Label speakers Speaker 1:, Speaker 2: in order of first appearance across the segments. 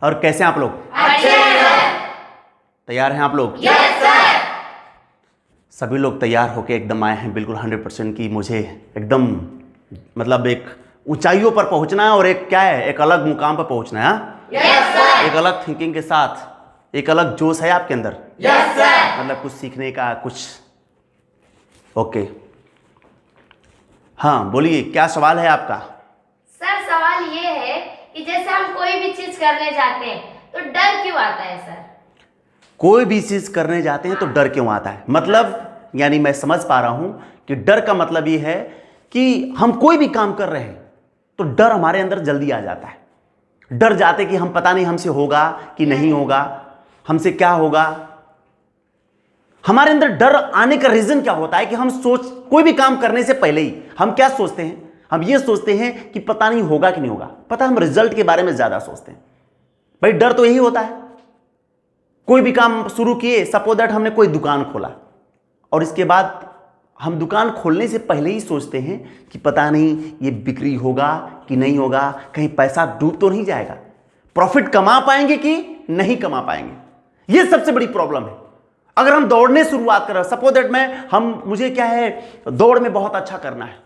Speaker 1: और कैसे हैं आप लोग?
Speaker 2: अच्छे हैं।
Speaker 1: तैयार हैं आप लोग?
Speaker 2: Yes sir.
Speaker 1: सभी लोग तैयार होके एकदम आए हैं बिल्कुल 100% की मुझे एकदम मतलब एक ऊंचाइयों पर पहुंचना है और एक क्या है, एक अलग मुकाम पर पहुंचना है। हाँ?
Speaker 2: Yes sir.
Speaker 1: एक अलग थिंकिंग के साथ एक अलग जोश है आपके अंदर।
Speaker 2: Yes sir.
Speaker 1: मतलब कुछ सीखने का कुछ। ओके, हाँ बोलिए, क्या सवाल है आपका?
Speaker 3: सर सवाल ये है कि जैसे हम कोई भी चीज करने जाते हैं तो डर क्यों आता है सर?
Speaker 1: कोई भी चीज करने जाते हैं तो डर क्यों आता है? मतलब यानी मैं समझ पा रहा हूं कि डर का मतलब ये है कि हम कोई भी काम कर रहे हैं तो डर हमारे अंदर जल्दी आ जाता है। डर जाते कि हम पता नहीं हमसे होगा कि नहीं होगा, हमसे क्या होगा। हमारे अंदर डर आने का रीजन क्या होता है कि हम कोई भी काम करने से पहले ही हम क्या सोचते हैं? हम ये सोचते हैं कि पता नहीं होगा कि नहीं होगा। पता हम रिजल्ट के बारे में ज्यादा सोचते हैं। भाई डर तो यही होता है। कोई भी काम शुरू किए, सपोज दैट हमने कोई दुकान खोला और इसके बाद हम दुकान खोलने से पहले ही सोचते हैं कि पता नहीं ये बिक्री होगा कि नहीं होगा, कहीं पैसा डूब तो नहीं जाएगा, प्रॉफिट कमा पाएंगे कि नहीं कमा पाएंगे। ये सबसे बड़ी प्रॉब्लम है। अगर हम दौड़ने शुरुआत कर रहे हैं, सपोज दैट मुझे क्या है, दौड़ में बहुत अच्छा करना है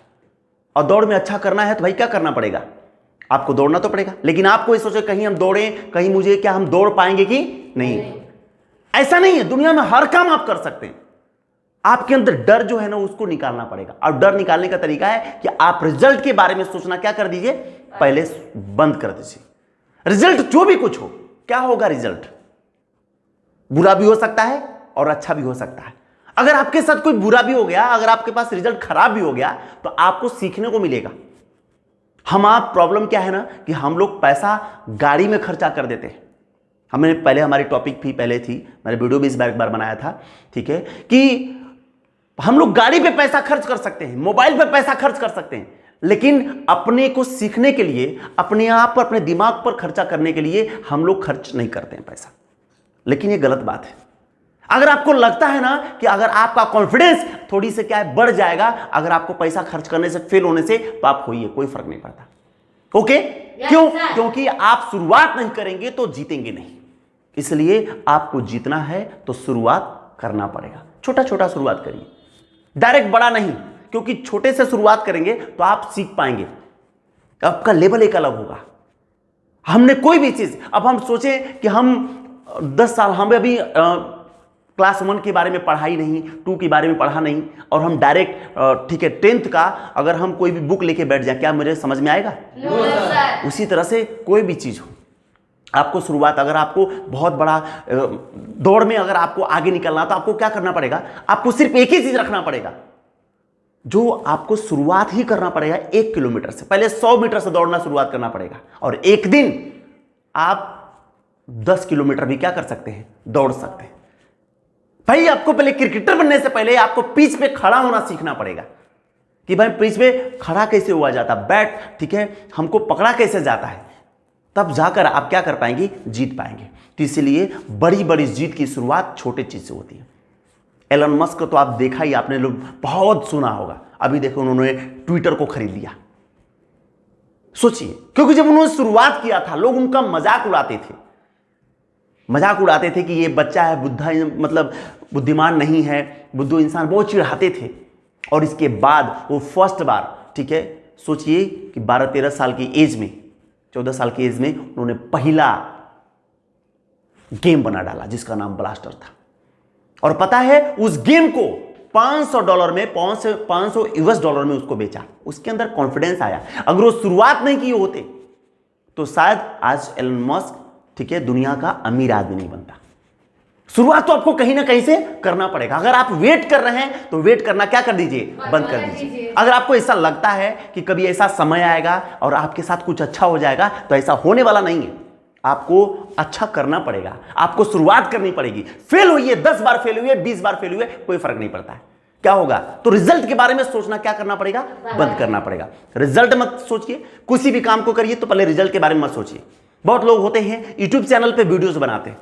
Speaker 1: और दौड़ में अच्छा करना है तो भाई क्या करना पड़ेगा? आपको दौड़ना तो पड़ेगा। लेकिन आपको ये सोचे कहीं हम दौड़ें, कहीं मुझे क्या हम दौड़ पाएंगे कि नहीं। ऐसा नहीं है, दुनिया में हर काम आप कर सकते हैं। आपके अंदर डर जो है ना उसको निकालना पड़ेगा। और डर निकालने का तरीका है कि आप रिजल्ट के बारे में सोचना क्या कर दीजिए, पहले बंद कर दीजिए। रिजल्ट जो भी कुछ हो, क्या होगा रिजल्ट? बुरा भी हो सकता है और अच्छा भी हो सकता है। अगर आपके साथ कोई बुरा भी हो गया, अगर आपके पास रिजल्ट खराब भी हो गया तो आपको सीखने को मिलेगा। आप प्रॉब्लम क्या है ना कि हम लोग पैसा गाड़ी में खर्चा कर देते हैं। हमने पहले हमारी टॉपिक भी पहले थी, मैंने वीडियो भी इस बार एक बार बनाया था, ठीक है, कि हम लोग गाड़ी पे पैसा खर्च कर सकते हैं, मोबाइल पे पैसा खर्च कर सकते हैं, लेकिन अपने को सीखने के लिए, अपने आप पर, अपने दिमाग पर खर्चा करने के लिए हम लोग खर्च नहीं करते हैं पैसा। लेकिन ये गलत बात है। अगर आपको लगता है ना कि अगर आपका कॉन्फिडेंस थोड़ी से क्या है बढ़ जाएगा अगर आपको पैसा खर्च करने से, फेल होने से, तो आप होइए, कोई फर्क नहीं पड़ता। ओके? क्यों? क्योंकि आप शुरुआत नहीं करेंगे तो जीतेंगे नहीं। इसलिए आपको जीतना है तो शुरुआत करना पड़ेगा। छोटा छोटा शुरुआत करिए, डायरेक्ट बड़ा नहीं, क्योंकि छोटे से शुरुआत करेंगे तो आप सीख पाएंगे, आपका लेवल एक अलग होगा। हमने कोई भी चीज, अब हम सोचें कि हम 10 साल, हम अभी क्लास 1 के बारे में पढ़ा ही नहीं, 2 के बारे में पढ़ा नहीं, और हम डायरेक्ट ठीक है 10th का अगर हम कोई भी बुक लेके बैठ जाए, क्या मुझे समझ में आएगा?
Speaker 3: No sir.
Speaker 1: उसी तरह से कोई भी चीज हो, आपको शुरुआत, अगर आपको बहुत बड़ा दौड़ में अगर आपको आगे निकलना तो आपको क्या करना पड़ेगा? आपको सिर्फ एक ही चीज रखना पड़ेगा, जो आपको शुरुआत ही करना पड़ेगा 1 किलोमीटर से। पहले 100 मीटर से दौड़ना शुरुआत करना पड़ेगा और एक दिन आप 10 किलोमीटर भी क्या कर सकते हैं, दौड़ सकते हैं। भाई आपको पहले क्रिकेटर बनने से पहले आपको पिच पे खड़ा होना सीखना पड़ेगा कि भाई पिच पे खड़ा कैसे हुआ जाता, बैट ठीक है हमको पकड़ा कैसे जाता है, तब जाकर आप क्या कर पाएंगे, जीत पाएंगे। तो इसलिए बड़ी बड़ी जीत की शुरुआत छोटे चीज से होती है। एलन मस्क को तो आप देखा ही, आपने लोग बहुत सुना होगा। अभी देखो उन्होंने ट्विटर को खरीद लिया। सोचिए, क्योंकि जब उन्होंने शुरुआत किया था लोग उनका मजाक उड़ाते थे, मजाक उड़ाते थे कि ये बच्चा है, बुद्धा मतलब बुद्धिमान नहीं है, बुद्धू इंसान, बहुत चिढ़ाते थे। और इसके बाद वो फर्स्ट बार, ठीक है, सोचिए कि 12-13 साल की एज में, 14 साल की एज में उन्होंने पहला गेम बना डाला जिसका नाम ब्लास्टर था। और पता है उस गेम को $500 में, $500 में उसको बेचा। उसके अंदर कॉन्फिडेंस आया। अगर वो शुरुआत नहीं किए होते तो शायद आज एलन मस्क ठीक है दुनिया का अमीर आदमी नहीं बनता। शुरुआत तो आपको कहीं ना कहीं से करना पड़ेगा। अगर आप वेट कर रहे हैं तो वेट करना क्या कर दीजिए, बंद कर दीजिए। अगर आपको ऐसा लगता है कि कभी ऐसा समय आएगा और आपके साथ कुछ अच्छा हो जाएगा, तो ऐसा होने वाला नहीं है। आपको अच्छा करना पड़ेगा, आपको शुरुआत करनी पड़ेगी। फेल हुई 10 बार फेल हुई, 20 बार फेल हुए, कोई फर्क नहीं पड़ता है। क्या होगा? तो रिजल्ट के बारे में सोचना क्या करना पड़ेगा, बंद करना पड़ेगा। रिजल्ट मत सोचिए, किसी भी काम को करिए तो पहले रिजल्ट के बारे में मत सोचिए। बहुत लोग होते हैं यूट्यूब चैनल पे वीडियोस बनाते हैं,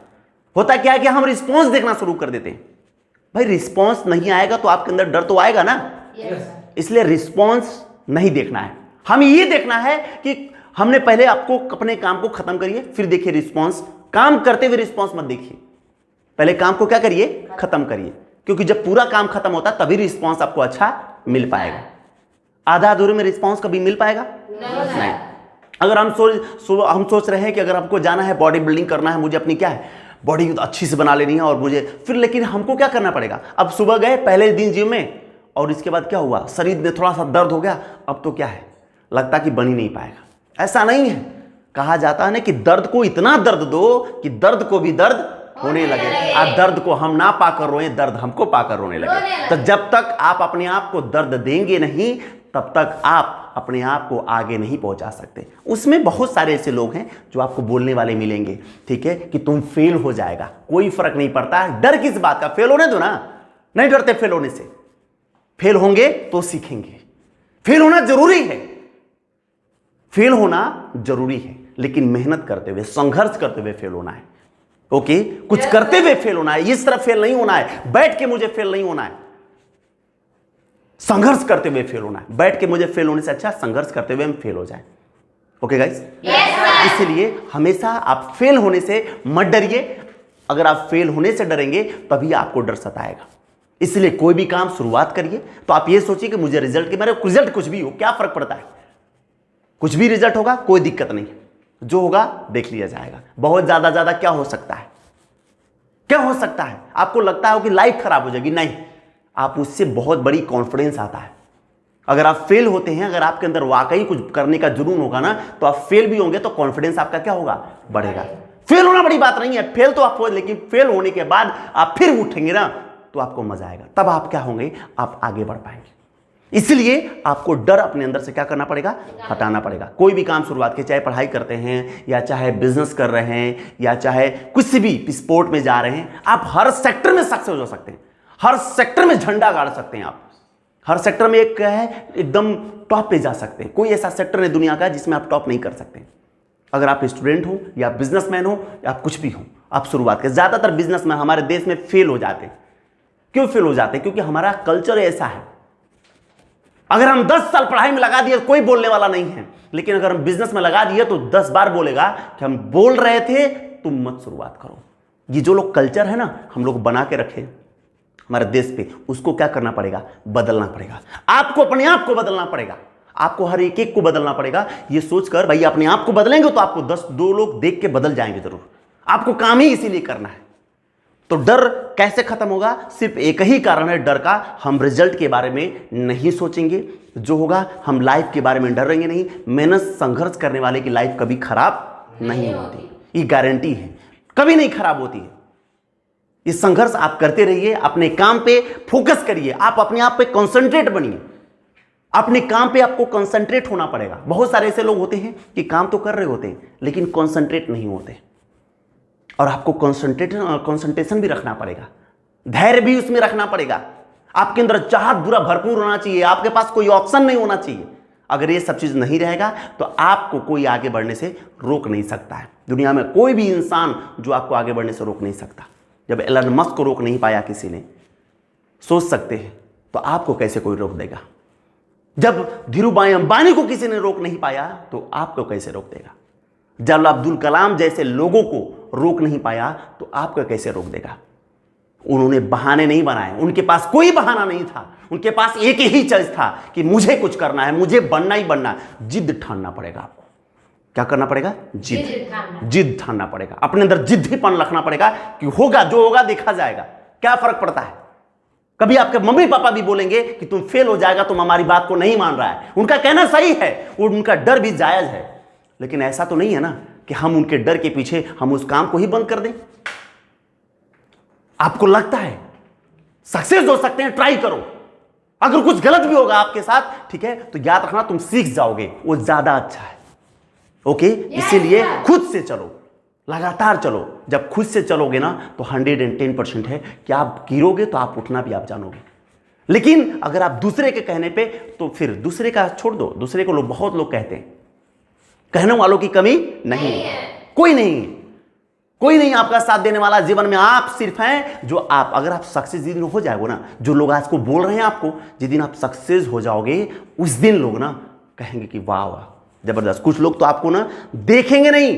Speaker 1: होता क्या है कि हम रिस्पॉन्स देखना शुरू कर देते हैं। भाई रिस्पॉन्स नहीं आएगा तो आपके अंदर डर तो आएगा ना। इसलिए रिस्पॉन्स नहीं देखना है, हमें ये देखना है कि हमने पहले आपको अपने काम को खत्म करिए, फिर देखिए रिस्पॉन्स। काम करते हुए रिस्पॉन्स मत देखिए, पहले काम को क्या करिए, खत्म करिए, क्योंकि जब पूरा काम खत्म होता है तभी रिस्पॉन्स आपको अच्छा मिल पाएगा। आधा अधूरे में रिस्पॉन्स कभी मिल पाएगा नहीं। अगर हम सोच रहे हैं कि अगर हमको जाना है, बॉडी बिल्डिंग करना है, मुझे अपनी क्या है बॉडी अच्छी से बना लेनी है, और मुझे फिर लेकिन हमको क्या करना पड़ेगा। अब सुबह गए पहले दिन जिम में, और इसके बाद क्या हुआ, शरीर में थोड़ा सा दर्द हो गया, अब तो क्या है, लगता कि बन ही नहीं पाएगा। ऐसा नहीं है, कहा जाता है ना कि दर्द को इतना दर्द दो कि दर्द को भी दर्द होने लगे। आप दर्द को हम ना पाकर रोए, दर्द हमको पाकर रोने लगे। तो जब तक आप अपने आप को दर्द देंगे नहीं, तब तक आप अपने आप को आगे नहीं पहुंचा सकते। उसमें बहुत सारे ऐसे लोग हैं जो आपको बोलने वाले मिलेंगे, ठीक है, कि तुम फेल हो जाएगा, कोई फर्क नहीं पड़ता, डर किस बात का, फेल होने दो ना, नहीं डरते फेल होने से। फेल होंगे तो सीखेंगे, फेल होना जरूरी है, फेल होना जरूरी है, लेकिन मेहनत करते हुए, संघर्ष करते हुए फेल होना है। ओके, कुछ करते हुए फेल होना है, इस तरह फेल नहीं होना है बैठ के मुझे फेल नहीं होना है, संघर्ष करते हुए फेल होना है। बैठ के मुझे फेल होने से अच्छा संघर्ष करते हुए हम फेल हो जाए। ओके गाइस, इसलिए हमेशा आप फेल होने से मत डरिए। अगर आप फेल होने से डरेंगे तभी आपको डर सताएगा। इसलिए कोई भी काम शुरुआत करिए तो आप ये सोचिए कि मुझे रिजल्ट के बारे में, रिजल्ट कुछ भी हो क्या फर्क पड़ता है, कुछ भी रिजल्ट होगा कोई दिक्कत नहीं, जो होगा देख लिया जाएगा। बहुत ज्यादा क्या हो सकता है, क्या हो सकता है, आपको लगता है कि लाइफ खराब हो जाएगी, नहीं, आप उससे बहुत बड़ी कॉन्फिडेंस आता है। अगर आप फेल होते हैं, अगर आपके अंदर वाकई कुछ करने का जुनून होगा ना, तो आप फेल भी होंगे तो कॉन्फिडेंस आपका क्या होगा, बढ़ेगा। फेल होना बड़ी बात नहीं है, फेल तो आप हो, लेकिन फेल होने के बाद आप फिर उठेंगे ना तो आपको मजा आएगा, तब आप क्या होंगे, आप आगे बढ़ पाएंगे। इसलिए आपको डर अपने अंदर से क्या करना पड़ेगा, हटाना पड़ेगा। कोई भी काम शुरुआत के, चाहे पढ़ाई करते हैं या चाहे बिजनेस कर रहे हैं या चाहे कुछ भी स्पोर्ट में जा रहे हैं, आप हर सेक्टर में सक्सेस हो सकते हैं, हर सेक्टर में झंडा गाड़ सकते हैं। आप हर सेक्टर में एक है एकदम टॉप पे जा सकते हैं। कोई ऐसा सेक्टर नहीं दुनिया का जिसमें आप टॉप नहीं कर सकते। अगर आप स्टूडेंट हो या बिजनेसमैन हो या कुछ भी हो, आप शुरुआत करें। ज्यादातर बिजनेसमैन हमारे देश में फेल हो जाते हैं। क्यों फेल हो जाते हैं? क्योंकि हमारा कल्चर ऐसा है। अगर हम 10 साल पढ़ाई में लगा दिए कोई बोलने वाला नहीं है, लेकिन अगर हम बिजनेस में लगा दिए तो 10 बार बोलेगा कि हम बोल रहे थे, तुम मत शुरुआत करो। ये जो लोग कल्चर है ना, हम लोग बना के रखे हमारे देश पे, उसको क्या करना पड़ेगा, बदलना पड़ेगा। आपको अपने आप को बदलना पड़ेगा, आपको हर एक एक को बदलना पड़ेगा। ये सोचकर भाई अपने आप को बदलेंगे तो आपको 2 लोग देख के बदल जाएंगे जरूर। आपको काम ही इसीलिए करना है। तो डर कैसे खत्म होगा? सिर्फ एक ही कारण है डर का, हम रिजल्ट के बारे में नहीं सोचेंगे। जो होगा, हम लाइफ के बारे में डरेंगे नहीं। मेहनत संघर्ष करने वाले की लाइफ कभी खराब नहीं होती, ये गारंटी है, कभी नहीं खराब होती है। ये संघर्ष आप करते रहिए, अपने काम पे फोकस करिए, आप अपने आप पे कंसंट्रेट बनिए। अपने काम पे आपको कंसंट्रेट होना पड़ेगा। बहुत सारे ऐसे लोग होते हैं कि काम तो कर रहे होते हैं लेकिन कंसंट्रेट नहीं होते, और आपको कंसंट्रेशन भी रखना पड़ेगा, धैर्य भी उसमें रखना पड़ेगा। आपके अंदर चाहत बुरा भरपूर होना चाहिए, आपके पास कोई ऑप्शन नहीं होना चाहिए। अगर ये सब चीज नहीं रहेगा तो आपको कोई आगे बढ़ने से रोक नहीं सकता है। दुनिया में कोई भी इंसान जो आपको आगे बढ़ने से रोक नहीं सकता। जब एलन मस्क को रोक नहीं पाया किसी ने, सोच सकते हैं तो आपको कैसे कोई रोक देगा। जब धीरूभाई अंबानी को किसी ने रोक नहीं पाया तो आपको कैसे रोक देगा। जब अब्दुल कलाम जैसे लोगों को रोक नहीं पाया तो आपको कैसे रोक देगा। उन्होंने बहाने नहीं बनाए, उनके पास कोई बहाना नहीं था, उनके पास एक ही चीज था कि मुझे कुछ करना है, मुझे बनना ही बनना है। जिद ठानना पड़ेगा आपको। क्या करना पड़ेगा? जिद ठानना पड़ेगा। अपने अंदर जिद्दीपन रखना पड़ेगा कि होगा जो होगा देखा जाएगा। क्या फर्क पड़ता है? कभी आपके मम्मी पापा भी बोलेंगे कि तुम फेल हो जाएगा, तुम हमारी बात को नहीं मान रहा है। उनका कहना सही है, उनका डर भी जायज है, लेकिन ऐसा तो नहीं है ना कि हम उनके डर के पीछे हम उस काम को ही बंद कर दें। आपको लगता है सक्सेस हो सकते हैं, ट्राई करो। अगर कुछ गलत भी होगा आपके साथ, ठीक है, तो याद रखना तुम सीख जाओगे, वो ज्यादा अच्छा है। ओके, इसीलिए खुद से चलो, लगातार चलो। जब खुद से चलोगे ना तो 110% है कि आप गिरोगे तो आप उठना भी आप जानोगे। लेकिन अगर आप दूसरे के कहने पे, तो फिर दूसरे का छोड़ दो। दूसरे को बहुत लोग कहते हैं, कहने वालों की कमी नहीं है, कोई नहीं, कोई नहीं आपका साथ देने वाला जीवन में। आप सिर्फ हैं जो आप, अगर आप सक्सेस जिस दिन हो जाओगे ना, जो लोग आज को बोल रहे हैं आपको, जिस दिन आप सक्सेस हो जाओगे उस दिन लोग ना कहेंगे कि वाह वाह जबरदस्त। कुछ लोग तो आपको ना देखेंगे नहीं,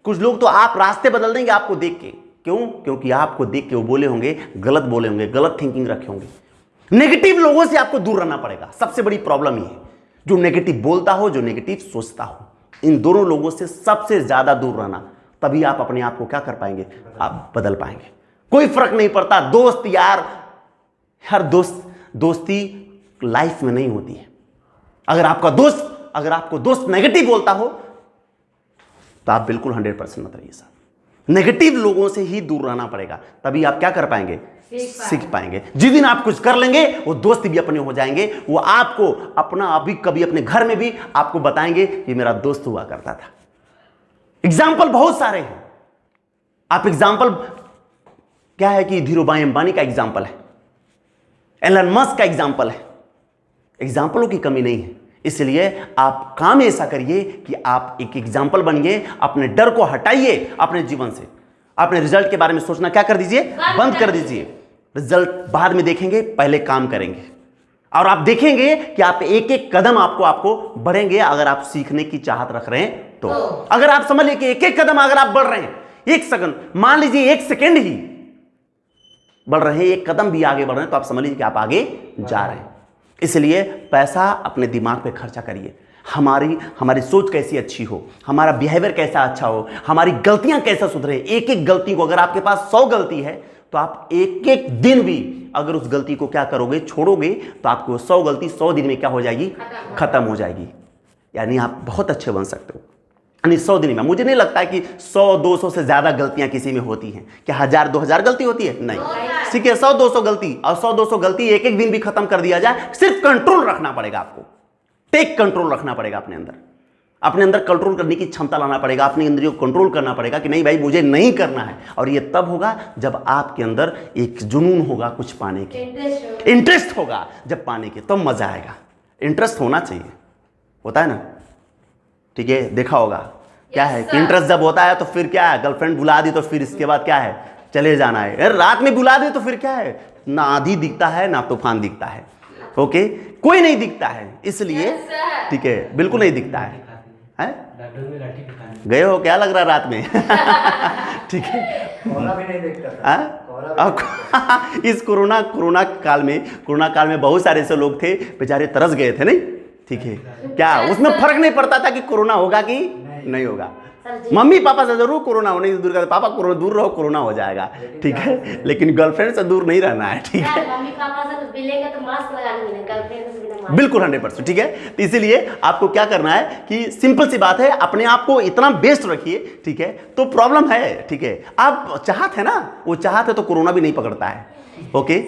Speaker 1: कुछ लोग तो आप रास्ते बदल देंगे आपको देख के। क्यों? क्योंकि आपको देख के वो बोले होंगे, गलत बोले होंगे, गलत थिंकिंग रखे होंगे। नेगेटिव लोगों से आपको दूर रहना पड़ेगा। सबसे बड़ी प्रॉब्लम ये है, जो नेगेटिव बोलता हो, जो नेगेटिव सोचता हो, इन दोनों लोगों से सबसे ज्यादा दूर रहना। तभी आप अपने आप को क्या कर पाएंगे? आप बदल पाएंगे। कोई फर्क नहीं पड़ता दोस्त यार, हर दोस्ती लाइफ में नहीं होती है। अगर आपको दोस्त नेगेटिव बोलता हो तो आप बिल्कुल 100% मत रहिए साहब। नेगेटिव लोगों से ही दूर रहना पड़ेगा, तभी आप क्या कर पाएंगे? सीख पाएंगे। जिस दिन आप कुछ कर लेंगे वो दोस्त भी अपने हो जाएंगे। वो आपको अपना अभी कभी अपने घर में भी आपको बताएंगे कि मेरा दोस्त हुआ करता था। एग्जाम्पल बहुत सारे हैं। आप एग्जाम्पल क्या है कि धीरूभाई अंबानी का एग्जाम्पल है, एलन मस्क का एग्जाम्पल है। एग्जाम्पलों की कमी नहीं है, इसलिए आप काम ऐसा करिए कि आप एक एग्जाम्पल बनिए। अपने डर को हटाइए अपने जीवन से। अपने रिजल्ट के बारे में सोचना क्या कर दीजिए? बंद कर दीजिए। रिजल्ट बाद में देखेंगे, पहले काम करेंगे। और आप देखेंगे कि आप एक एक कदम आपको बढ़ेंगे अगर आप सीखने की चाहत रख रहे हैं तो। अगर आप समझ लीजिए कि एक एक कदम अगर आप बढ़ रहे हैं, एक सेकंड, मान लीजिए 1 सेकेंड ही बढ़ रहे हैं, एक कदम भी आगे बढ़ रहे हैं, तो आप समझ लीजिए कि आप आगे जा रहे हैं। इसलिए पैसा अपने दिमाग पे खर्चा करिए। हमारी सोच कैसी अच्छी हो, हमारा बिहेवियर कैसा अच्छा हो, हमारी गलतियां कैसा सुधरे। एक एक गलती को, अगर आपके पास 100 गलती है तो आप एक एक दिन भी अगर उस गलती को क्या करोगे? छोड़ोगे, तो आपको 100 गलती 100 दिन में क्या हो जाएगी? खत्म हो जाएगी। यानी आप बहुत अच्छे बन सकते हो। यानी 100 दिन में मुझे नहीं लगता है कि 100-200 से ज्यादा गलतियां किसी में होती हैं। क्या 1000-2000 गलती होती है? नहीं। ठीक है, 100-200 गलती, और 100-200 गलती एक एक दिन भी खत्म कर दिया जाए। सिर्फ कंट्रोल रखना पड़ेगा आपको, टेक कंट्रोल रखना पड़ेगा अपने अंदर कंट्रोल करने की क्षमता लाना पड़ेगा। अपनी इंद्रियों को कंट्रोल करना पड़ेगा कि नहीं भाई मुझे नहीं करना है। और ये तब होगा जब आपके अंदर एक जुनून होगा कुछ पाने की, इंटरेस्ट होगा जब पाने के, तब मजा आएगा। इंटरेस्ट होना चाहिए, होता है ना? ठीक है, देखा होगा क्या है कि इंटरेस्ट जब होता है तो फिर क्या है? गर्लफ्रेंड बुला दी तो फिर इसके बाद क्या है? चले जाना है। रात में बुला दे तो फिर क्या है? ना आंधी दिखता है ना तूफान दिखता है। ओके, कोई नहीं दिखता है, इसलिए ठीक है, बिल्कुल नहीं दिखता है। गए हो क्या लग रहा रात में? ठीक है,
Speaker 2: कोहरा भी नहीं देखता।
Speaker 1: इस कोरोना काल में बहुत सारे ऐसे लोग थे बेचारे तरस गए थे, नहीं? ठीक है, क्या उसमें फर्क नहीं पड़ता था कि कोरोना होगा कि नहीं होगा। मम्मी पापा से जरूर कोरोना होने से दूर करते, पापा कोरोना दूर रहो, कोरोना हो जाएगा। ठीक है, लेकिन गर्लफ्रेंड से दूर नहीं रहना है। ठीक है,
Speaker 3: मम्मी पापा से तो मिलेगा तो मास्क लगाना मिलेगा, गर्लफ्रेंड से बिना मास्क।
Speaker 1: बिल्कुल 100%। ठीक है, तो इसीलिए आपको क्या करना है कि सिंपल सी बात है, अपने आप को इतना बेस्ट रखिए। ठीक है, तो प्रॉब्लम है, ठीक है, आप चाहत है ना, वो चाहत है तो कोरोना भी नहीं पकड़ता है। ओके,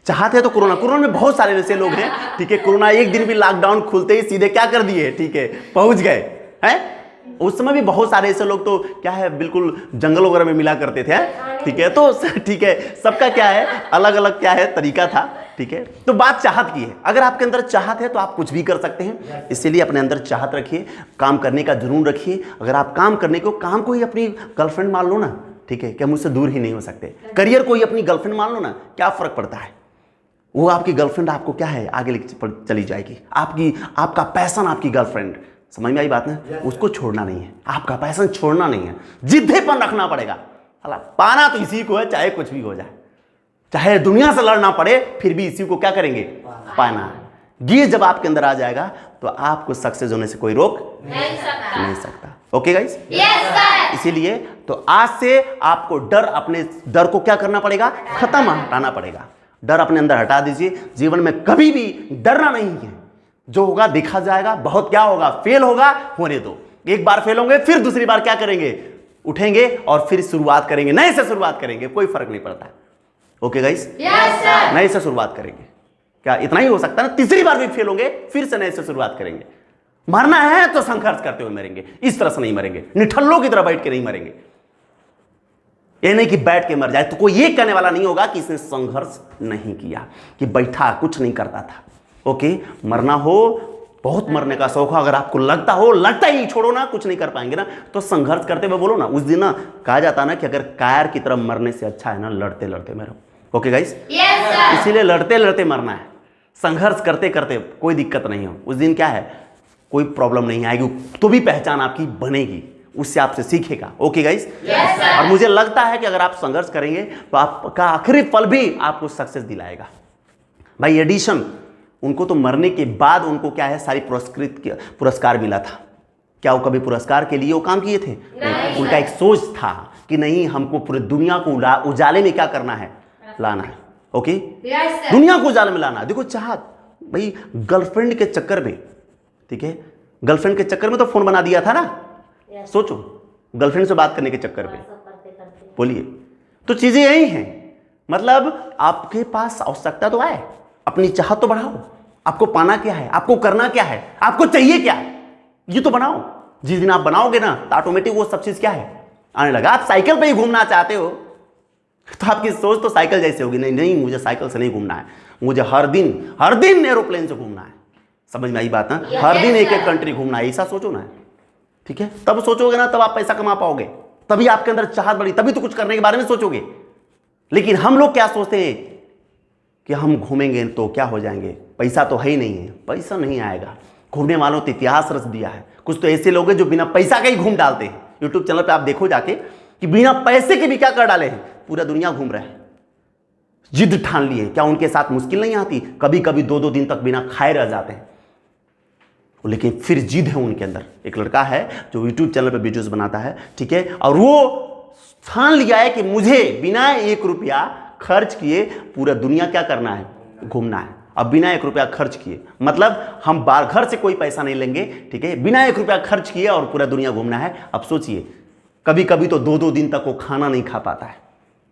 Speaker 1: चाहते हैं तो कोरोना में बहुत सारे ऐसे लोग हैं। ठीक है, कोरोना एक दिन भी लॉकडाउन खुलते ही सीधे क्या कर दिए? ठीक है, पहुंच गए हैं। उस समय भी बहुत सारे ऐसे लोग तो क्या है बिल्कुल जंगल वगैरह में मिला करते थे। ठीक है, तो ठीक है, सबका क्या है अलग अलग क्या है तरीका था। ठीक है, तो बात चाहत की है। अगर आपके अंदर चाहत है तो आप कुछ भी कर सकते हैं। इसीलिए अपने अंदर चाहत रखिए, काम करने का जुनून रखिए। अगर आप काम को ही अपनी गर्लफ्रेंड मान लो ना, ठीक है, क्या मुझसे दूर ही नहीं हो सकते। करियर को ही अपनी गर्लफ्रेंड मान लो ना, क्या फर्क पड़ता है? वो आपकी गर्लफ्रेंड आपको क्या है आगे लेके चली जाएगी। आपका पैशन आपकी गर्लफ्रेंड, समझ में आई बात ना? उसको छोड़ना नहीं है, आपका पैशन छोड़ना नहीं है, जिद्दीपन रखना पड़ेगा। पाना तो इसी को है, चाहे कुछ भी हो जाए, चाहे दुनिया से लड़ना पड़े, फिर भी इसी को क्या करेंगे? पाना। ये जब आपके अंदर आ जाएगा तो आपको सक्सेस होने से कोई रोक नहीं सकता। ओके गाइस, इसीलिए तो आज से आपको अपने डर को क्या करना पड़ेगा? खत्म हटाना पड़ेगा। डर अपने अंदर हटा दीजिए। जीवन में कभी भी डरना नहीं है। जो होगा देखा जाएगा। बहुत क्या होगा? फेल होगा, होने दो। एक बार फेल होंगे, फिर दूसरी बार क्या करेंगे? उठेंगे और फिर शुरुआत करेंगे, नए से शुरुआत करेंगे, कोई फर्क नहीं पड़ता। ओके गाइस, नए से शुरुआत करेंगे। क्या इतना ही हो सकता है ना? तीसरी बार भी फेल होंगे, फिर से नए से शुरुआत करेंगे। मरना है तो संघर्ष करते हुए मरेंगे, इस तरह से नहीं मरेंगे, निठल्लों की तरह बैठ के नहीं मरेंगे। ये नहीं कि बैठ के मर जाए, तो कोई ये कहने वाला नहीं होगा कि इसने संघर्ष नहीं किया, कि बैठा कुछ नहीं करता था। ओके, मरना हो, बहुत मरने का शौक हो, अगर आपको लगता ही छोड़ो ना, कुछ नहीं कर पाएंगे ना, तो संघर्ष करते हुए बोलो ना। उस दिन ना कहा जाता ना कि अगर कायर की तरह मरने से अच्छा है ना लड़ते लड़ते मरो। ओके गाइस, इसीलिए लड़ते लड़ते मरना है, संघर्ष करते करते, कोई दिक्कत नहीं हो। उस दिन क्या है, कोई प्रॉब्लम नहीं आएगी, तो भी पहचान आपकी बनेगी, उससे आपसे सीखेगा। ओके गाइस, और मुझे लगता है कि अगर आप संघर्ष करेंगे तो आपका आखिरी फल भी आपको सक्सेस दिलाएगा। भाई एडिशन, उनको तो मरने के बाद उनको क्या है, सारी पुरस्कार मिला था। क्या वो कभी पुरस्कार के लिए वो काम किए थे? नहीं। उनका एक सोच था कि नहीं, हमको पूरी दुनिया को उजाले में क्या करना है, लाना है। ओके, दुनिया को उजाले में लाना। देखो चाहत, भाई गर्लफ्रेंड के चक्कर में, ठीक है, गर्लफ्रेंड के चक्कर में तो फोन बना दिया था ना। सोचो, गर्लफ्रेंड से बात करने के चक्कर में, बोलिए, तो चीजें यही हैं। मतलब आपके पास आवश्यकता तो है, अपनी चाहत तो बढ़ाओ। आपको पाना क्या है, आपको करना क्या है, आपको चाहिए क्या है, ये तो बनाओ। जिस दिन आप बनाओगे ना तो ऑटोमेटिक वो सब चीज क्या है, आने लगा। आप साइकिल पे ही घूमना चाहते हो तो आपकी सोच तो साइकिल जैसे होगी, नहीं नहीं मुझे साइकिल से नहीं घूमना है, मुझे हर दिन एरोप्लेन से घूमना है। समझ में आई बात ना? हर दिन एक एक कंट्री घूमना है, ऐसा सोचो ना, ठीक है। तब सोचोगे ना, तब आप पैसा कमा पाओगे, तभी आपके अंदर चाहत बढ़ी, तभी तो कुछ करने के बारे में सोचोगे। लेकिन हम लोग क्या सोचते हैं कि हम घूमेंगे तो क्या हो जाएंगे, पैसा तो है ही नहीं है, पैसा नहीं आएगा। घूमने वालों तो इतिहास रच दिया है। कुछ तो ऐसे लोग हैं जो बिना पैसा के ही घूम डालते हैं। यूट्यूब चैनल पे आप देखो जाके कि बिना पैसे के भी क्या कर डाले हैं, पूरा दुनिया घूम रहे हैं, जिद ठान लिए। क्या उनके साथ मुश्किल नहीं आती? कभी कभी 2-2 दिन तक बिना खाए रह जाते हैं, लेकिन फिर जिद है उनके अंदर। एक लड़का है जो यूट्यूब चैनल पे वीडियोस बनाता है, ठीक है, और वो ठान लिया है कि मुझे बिना 1 रुपया खर्च किए पूरा दुनिया क्या करना है, घूमना है। अब बिना 1 रुपया खर्च किए, मतलब हम बाहर घर से कोई पैसा नहीं लेंगे, ठीक है, बिना 1 रुपया खर्च किए और पूरा दुनिया घूमना है। अब सोचिए, कभी कभी तो 2-2 दिन तक वो खाना नहीं खा पाता है,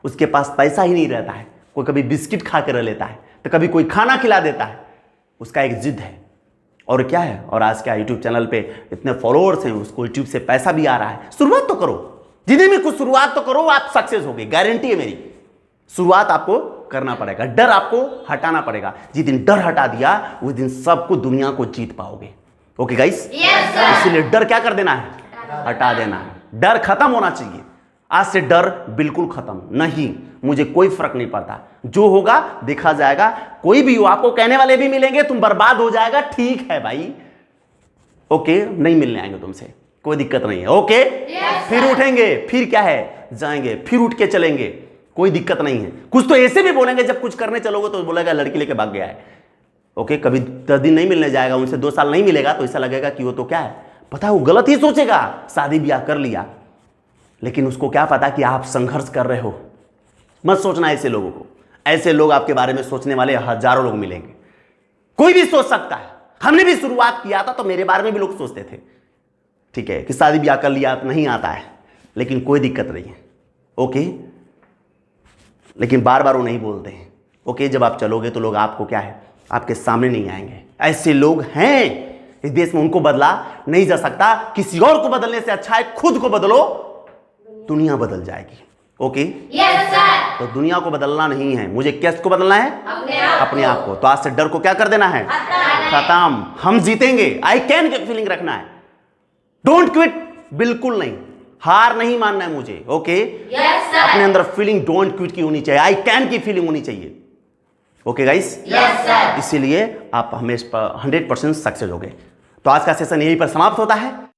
Speaker 1: उसके पास पैसा ही नहीं रहता है। कोई कभी बिस्किट खा के रह लेता है, तो कभी कोई खाना खिला देता है। उसका एक जिद है, और क्या है, और आज क्या यूट्यूब चैनल पे इतने फॉलोअर्स हैं, उसको यूट्यूब से पैसा भी आ रहा है। शुरुआत तो करो, जिंदगी में कुछ शुरुआत तो करो, आप सक्सेस होगे, गारंटी है मेरी। शुरुआत आपको करना पड़ेगा, डर आपको हटाना पड़ेगा। जिस दिन डर हटा दिया उस दिन सबको दुनिया को जीत पाओगे। ओके गाइस, इसलिए डर क्या कर देना है, हटा देना है। डर खत्म होना चाहिए। आज से डर बिल्कुल खत्म, नहीं मुझे कोई फर्क नहीं पड़ता, जो होगा देखा जाएगा। कोई भी हो, आपको कहने वाले भी मिलेंगे तुम बर्बाद हो जाएगा, ठीक है भाई, ओके, नहीं मिलने आएंगे तुमसे, कोई दिक्कत नहीं है। ओके, फिर उठेंगे, फिर क्या है, जाएंगे, फिर उठ के चलेंगे, कोई दिक्कत नहीं है। कुछ तो ऐसे भी बोलेंगे, जब कुछ करने चलोगे तो बोलेगा लड़की लेके भाग गया है। ओके, कभी 10 दिन नहीं मिलने जाएगा, उनसे 2 साल नहीं मिलेगा तो ऐसा लगेगा कि वो तो क्या है, पता है वो गलत ही सोचेगा, शादी ब्याह कर लिया, लेकिन उसको क्या पता कि आप संघर्ष कर रहे हो। मत सोचना ऐसे लोगों को, ऐसे लोग आपके बारे में सोचने वाले हजारों लोग मिलेंगे। कोई भी सोच सकता है। हमने भी शुरुआत किया था तो मेरे बारे में भी लोग सोचते थे, ठीक है, कि शादी ब्याह कर लिया नहीं आता है, लेकिन कोई दिक्कत नहीं है। ओके, लेकिन बार बार वो नहीं बोलते हैं। ओके, जब आप चलोगे तो लोग आपको क्या है, आपके सामने नहीं आएंगे। ऐसे लोग हैं इस देश में, उनको बदला नहीं जा सकता। किसी और को बदलने से अच्छा है खुद को बदलो, दुनिया बदल जाएगी। Okay,
Speaker 3: yes sir.
Speaker 1: तो दुनिया को बदलना नहीं है, मुझे किसको बदलना है, अपने आप को। तो आज से डर को क्या कर देना है, खत्म। हम जीतेंगे, आई कैन की फीलिंग रखना है। डोंट क्विट, बिल्कुल नहीं, हार नहीं मानना है मुझे। Okay,
Speaker 3: yes sir.
Speaker 1: अपने अंदर फीलिंग डोंट क्विट की होनी चाहिए, आई कैन की फीलिंग होनी चाहिए। Okay guys,
Speaker 3: yes sir.
Speaker 1: इसीलिए आप हमेशा 100% सक्सेस होगे। तो आज का सेशन यहीं पर समाप्त होता है।